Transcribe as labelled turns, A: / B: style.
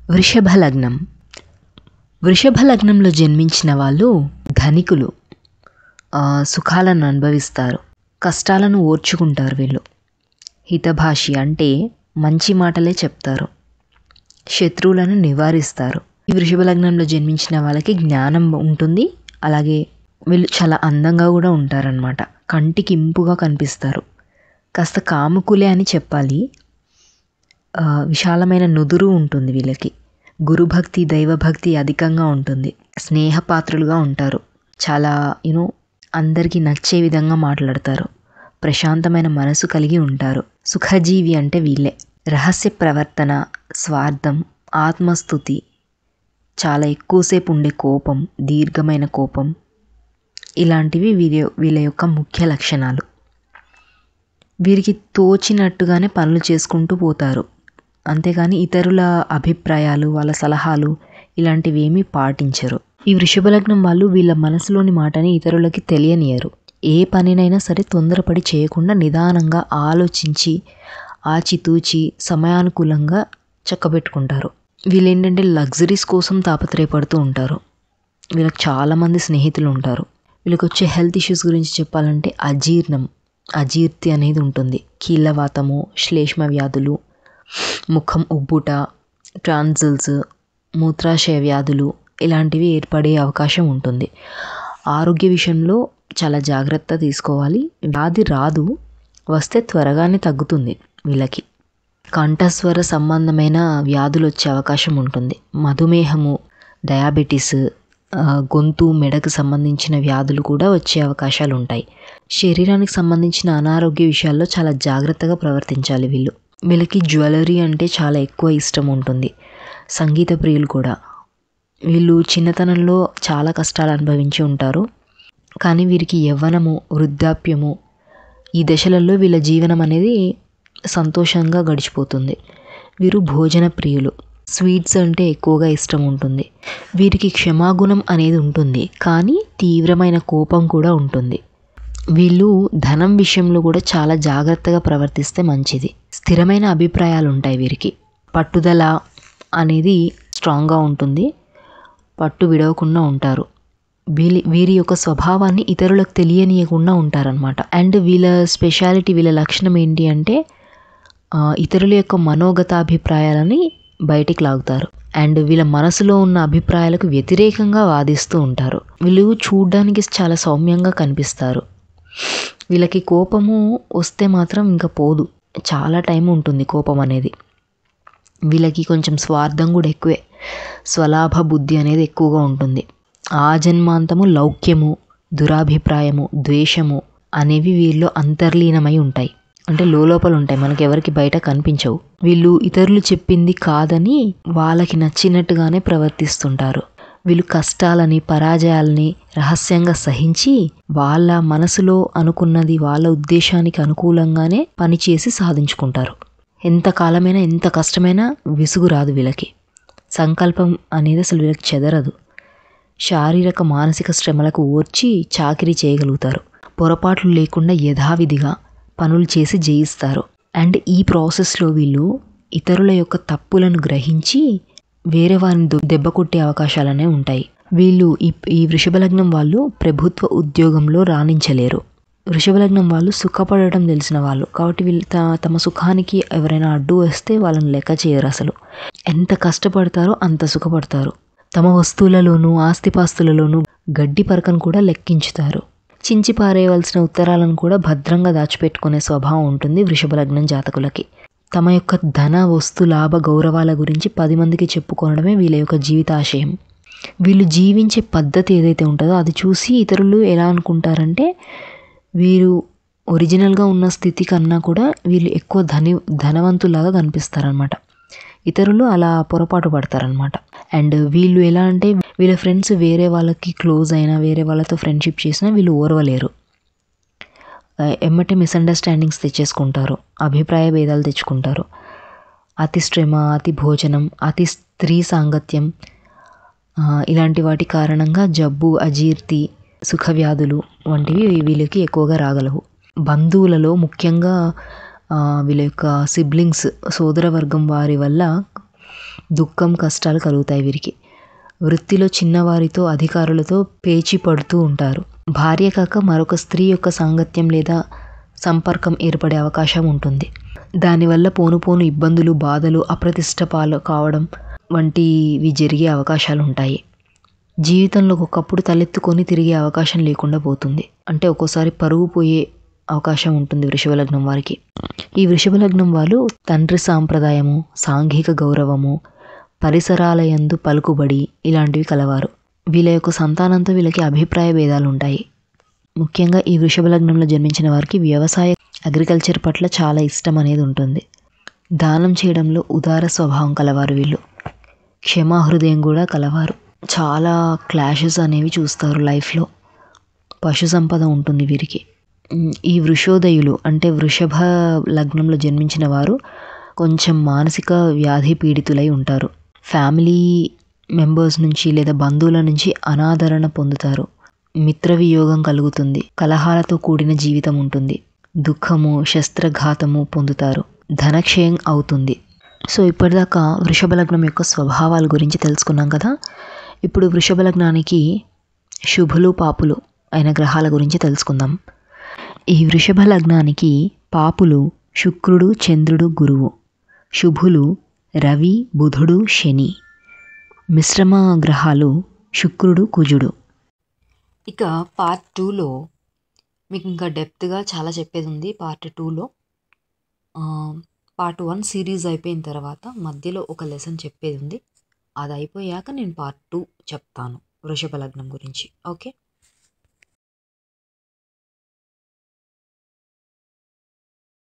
A: వృషభ లగ్నం. వృషభ లగ్నంలో జన్మించిన వాళ్ళు ధనికులు, సుఖాలను అనుభవిస్తారు, కష్టాలను ఓర్చుకుంటారు. వీళ్ళు హితభాషి అంటే మంచి మాటలే చెప్తారు, శత్రువులను నివారిస్తారు. ఈ వృషభ లగ్నంలో జన్మించిన వాళ్ళకి జ్ఞానం ఉంటుంది. అలాగే వీళ్ళు చాలా అందంగా కూడా ఉంటారనమాట. కంటికి ఇంపుగా కనిపిస్తారు. కాస్త కాముకులే అని చెప్పాలి. విశాలమైన నుదురు ఉంటుంది వీళ్ళకి. గురుభక్తి, దైవభక్తి అధికంగా ఉంటుంది. స్నేహపాత్రులుగా ఉంటారు. చాలా అందరికీ నచ్చే విధంగా మాట్లాడతారు. ప్రశాంతమైన మనసు కలిగి ఉంటారు. సుఖజీవి అంటే వీళ్ళే. రహస్య ప్రవర్తన, స్వార్థం, ఆత్మస్తుతి, చాలా ఎక్కువసేపు ఉండే కోపం, దీర్ఘమైన కోపం, ఇలాంటివి వీళ్ళ యొక్క ముఖ్య లక్షణాలు. వీరికి తోచినట్టుగానే పనులు చేసుకుంటూ పోతారు. అంతేగాని ఇతరుల అభిప్రాయాలు, వాళ్ళ సలహాలు ఇలాంటివి ఏమీ పాటించరు. ఈ వృషభ లగ్నం వాళ్ళు వీళ్ళ మనసులోని మాటని ఇతరులకి తెలియనియరు. ఏ పనినైనా సరే తొందరపడి చేయకుండా నిదానంగా ఆలోచించి ఆచితూచి సమయానుకూలంగా చక్కబెట్టుకుంటారు. వీళ్ళు ఏంటంటే లగ్జరీస్ కోసం తాపత్రయపడుతూ ఉంటారు. వీళ్ళకి చాలామంది స్నేహితులు ఉంటారు. వీళ్ళకి వచ్చే హెల్త్ ఇష్యూస్ గురించి చెప్పాలంటే అజీర్తి అనేది ఉంటుంది. కీళ్ళవాతము, శ్లేష్మ వ్యాధులు, ముఖం ఉబ్బుట, ట్రాన్సిల్స్, మూత్రాశయ వ్యాధులు ఇలాంటివి ఏర్పడే అవకాశం ఉంటుంది. ఆరోగ్య విషయంలో చాలా జాగ్రత్త తీసుకోవాలి. వ్యాధి రాదు, వస్తే త్వరగానే తగ్గుతుంది. వీళ్ళకి కంఠస్వర సంబంధమైన వ్యాధులు వచ్చే అవకాశం ఉంటుంది. మధుమేహము, డయాబెటీస్, గొంతు, మెడకు సంబంధించిన వ్యాధులు కూడా వచ్చే అవకాశాలు ఉంటాయి. శరీరానికి సంబంధించిన అనారోగ్య విషయాల్లో చాలా జాగ్రత్తగా ప్రవర్తించాలి వీళ్ళు. వీళ్ళకి జ్యువెలరీ అంటే చాలా ఎక్కువ ఇష్టం ఉంటుంది. సంగీత ప్రియులు కూడా. వీళ్ళు చిన్నతనంలో చాలా కష్టాలు అనుభవించి ఉంటారు. కానీ వీరికి యవ్వనము, వృద్ధాప్యము ఈ దశలలో వీళ్ళ జీవనం అనేది సంతోషంగా గడిచిపోతుంది. వీరు భోజన ప్రియులు. స్వీట్స్ అంటే ఎక్కువగా ఇష్టం ఉంటుంది. వీరికి క్షమాగుణం అనేది ఉంటుంది, కానీ తీవ్రమైన కోపం కూడా ఉంటుంది. వీళ్ళు ధనం విషయంలో కూడా చాలా జాగ్రత్తగా ప్రవర్తిస్తే మంచిది. స్థిరమైన అభిప్రాయాలు ఉంటాయి వీరికి. పట్టుదల అనేది స్ట్రాంగ్గా ఉంటుంది. పట్టు విడవకుండా ఉంటారు. వీరి యొక్క స్వభావాన్ని ఇతరులకు తెలియనీయకుండా ఉంటారనమాట. అండ్ వీళ్ళ స్పెషాలిటీ, వీళ్ళ లక్షణం ఏంటి అంటే ఇతరుల యొక్క మనోగతాభిప్రాయాలని బయటికి లాగుతారు. అండ్ వీళ్ళ మనసులో ఉన్న అభిప్రాయాలకు వ్యతిరేకంగా వాదిస్తూ ఉంటారు. వీళ్ళు చూడ్డానికి చాలా సౌమ్యంగా కనిపిస్తారు. వీళ్ళకి కోపము వస్తే మాత్రం ఇంకా పోదు, చాలా టైం ఉంటుంది కోపం అనేది. వీళ్ళకి కొంచెం స్వార్థం కూడా ఎక్కువే. స్వలాభ బుద్ధి అనేది ఎక్కువగా ఉంటుంది. ఆజన్మాంతము లౌక్యము, దురాభిప్రాయము, ద్వేషము అనేవి వీళ్ళు అంతర్లీనమై ఉంటాయి. అంటే లోపల ఉంటాయి, మనకి ఎవరికి బయట కనిపించవు. వీళ్ళు ఇతరులు చెప్పింది కాదని వాళ్ళకి నచ్చినట్టుగానే ప్రవర్తిస్తుంటారు. వీళ్ళు కష్టాలని, పరాజయాలని రహస్యంగా సహించి వాళ్ళ మనసులో అనుకున్నది వాళ్ళ ఉద్దేశానికి అనుకూలంగానే పనిచేసి సాధించుకుంటారు. ఎంత కాలమైనా, ఎంత కష్టమైనా విసుగు రాదు వీళ్ళకి. సంకల్పం అనేది అసలు వీళ్ళకి చెదరదు. శారీరక, మానసిక శ్రమలకు ఓర్చి చాకిరీ చేయగలుగుతారు. పొరపాట్లు లేకుండా యథావిధిగా పనులు చేసి జయిస్తారు. అండ్ ఈ ప్రాసెస్లో వీళ్ళు ఇతరుల యొక్క తప్పులను గ్రహించి వేరే వారిని దెబ్బ కొట్టే అవకాశాలనే ఉంటాయి. వీళ్ళు ఈ వృషభ లగ్నం వాళ్ళు ప్రభుత్వ ఉద్యోగంలో రాణించలేరు. వృషభ లగ్నం వాళ్ళు సుఖపడటం తెలిసిన వాళ్ళు కాబట్టి వీళ్ళు తమ సుఖానికి ఎవరైనా అడ్డు వస్తే వాళ్ళని లెక్క చేయరు. అసలు ఎంత కష్టపడతారో అంత సుఖపడతారు. తమ వస్తువులలోనూ ఆస్తిపాస్తులలోనూ గడ్డి పరకను కూడా లెక్కించుతారు. చించి పారేయవలసిన ఉత్తరాలను కూడా భద్రంగా దాచిపెట్టుకునే స్వభావం ఉంటుంది వృషభ లగ్నం జాతకులకి. తమ యొక్క ధన, వస్తు, లాభ, గౌరవాల గురించి 10 మందికి చెప్పుకోవడమే వీళ్ళ యొక్క జీవితాశయం. వీళ్ళు జీవించే పద్ధతి ఏదైతే ఉంటుందో అది చూసి ఇతరులు ఎలా అనుకుంటారంటే వీరు ఒరిజినల్గా ఉన్న స్థితి కన్నా కూడా వీళ్ళు ఎక్కువ ధనవంతులాగా కనిపిస్తారనమాట. ఇతరులు అలా పొరపాటు పడతారనమాట. అండ్ వీళ్ళు ఎలా అంటే వీళ్ళ ఫ్రెండ్స్ వేరే వాళ్ళకి క్లోజ్ అయినా, వేరే వాళ్ళతో ఫ్రెండ్షిప్ చేసినా వీళ్ళు ఓర్వలేరు. ఎమ్మటే మిస్అండర్స్టాండింగ్స్ తెచ్చేసుకుంటారు, అభిప్రాయ భేదాలు తెచ్చుకుంటారు. అతి శ్రమ, అతి భోజనం, అతి స్త్రీ సాంగత్యం ఇలాంటి వాటి కారణంగా జబ్బు, అజీర్తి, సుఖవ్యాధులు వంటివి వీళ్ళకి ఎక్కువగా రాగలవు. బంధువులలో ముఖ్యంగా వీళ్ళ యొక్క సిబ్లింగ్స్, సోదరవర్గం వారి వల్ల దుఃఖం కష్టాలు కలుగుతాయి వీరికి. వృత్తిలో చిన్నవారితో అధికారులతో పేచీ పడుతూ ఉంటారు. భార్య కాక మరొక స్త్రీ యొక్క సాంగత్యం లేదా సంపర్కం ఏర్పడే అవకాశం ఉంటుంది. దానివల్ల పోను పోను ఇబ్బందులు, బాధలు, అప్రతిష్ట పాలు కావడం వంటివి జరిగే అవకాశాలు ఉంటాయి. జీవితంలో ఒకప్పుడు తలెత్తుకొని తిరిగే అవకాశం లేకుండా పోతుంది. అంటే ఒక్కోసారి పరువు పోయే అవకాశం ఉంటుంది వృషభ లగ్నం వారికి. ఈ వృషభ లగ్నం వాళ్ళు తండ్రి సాంప్రదాయము, సాంఘిక గౌరవము, పరిసరాల యందు పలుకుబడి ఇలాంటివి కలవారు. వీళ్ళ యొక్క సంతానంతో వీళ్ళకి అభిప్రాయ భేదాలు ఉంటాయి. ముఖ్యంగా ఈ వృషభ లగ్నంలో జన్మించిన వారికి వ్యవసాయ, అగ్రికల్చర్ పట్ల చాలా ఇష్టం అనేది ఉంటుంది. దానం చేయడంలో ఉదార స్వభావం కలవారు వీళ్ళు. క్షమాహృదయం కూడా కలవారు. చాలా క్లాషెస్ అనేవి చూస్తారు లైఫ్లో. పశు సంపద ఉంటుంది వీరికి. ఈ వృషోదయులు అంటే వృషభ లగ్నంలో జన్మించిన వారు కొంచెం మానసిక వ్యాధి పీడితులై ఉంటారు. ఫ్యామిలీ మెంబర్స్ నుంచి లేదా బంధువుల నుంచి అనాదరణ పొందుతారు. మిత్రవియోగం కలుగుతుంది. కలహాలతో కూడిన జీవితం ఉంటుంది. దుఃఖము, శస్త్రఘాతము పొందుతారు. ధనక్షయం అవుతుంది. సో ఇప్పటిదాకా వృషభ లగ్నం యొక్క స్వభావాల గురించి తెలుసుకున్నాం కదా. ఇప్పుడు వృషభ లగ్నానికి శుభులు పాపులు అయిన గ్రహాల గురించి తెలుసుకుందాం. ఈ వృషభ లగ్నానికి పాపులు శుక్రుడు, చంద్రుడు, గురువు. శుభులు రవి, బుధుడు, శని. మిశ్రమ గ్రహాలు శుక్రుడు, కుజుడు. ఇక పార్ట్ 2లో మీకు ఇంకా డెప్త్గా చాలా చెప్పేది ఉంది. పార్ట్ 2లో పార్ట్ 1 సిరీస్ అయిపోయిన తర్వాత మధ్యలో ఒక లెసన్ చెప్పేది ఉంది. అది అయిపోయాక నేను పార్ట్ 2 చెప్తాను వృషభ లగ్నం గురించి. ఓకే.